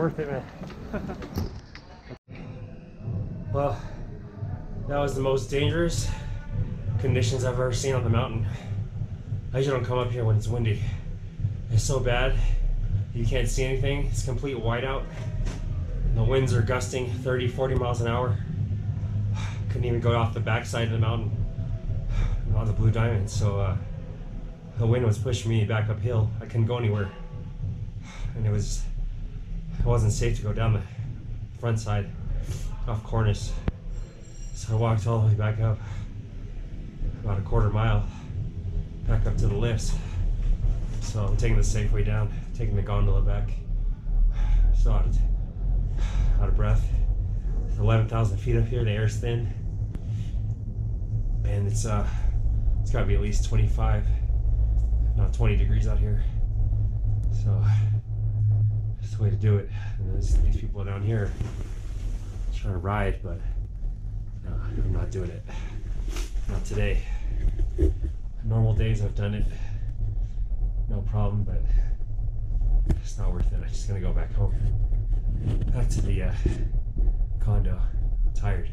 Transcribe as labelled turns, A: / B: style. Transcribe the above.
A: worth it, man. Well, that was the most dangerous conditions I've ever seen on the mountain. I usually don't come up here when it's windy. It's so bad, you can't see anything. It's complete whiteout. The winds are gusting 30, 40 miles an hour. Couldn't even go off the backside of the mountain on the Blue Diamond, so the wind was pushing me back uphill. I couldn't go anywhere, and it wasn't safe to go down the front side off Cornice. So I walked all the way back up, about a quarter mile, back up to the lifts. So I'm taking the safe way down, taking the gondola back. So out of breath. 11,000 feet up here, the air's thin, and it's got to be at least 25, not 20 degrees out here. So that's the way to do it. And there's these people down here trying to ride, but I'm not doing it. Not today. Normal days I've done it, no problem, but it's not worth it. I'm just gonna go back home, back to the condo. I'm tired.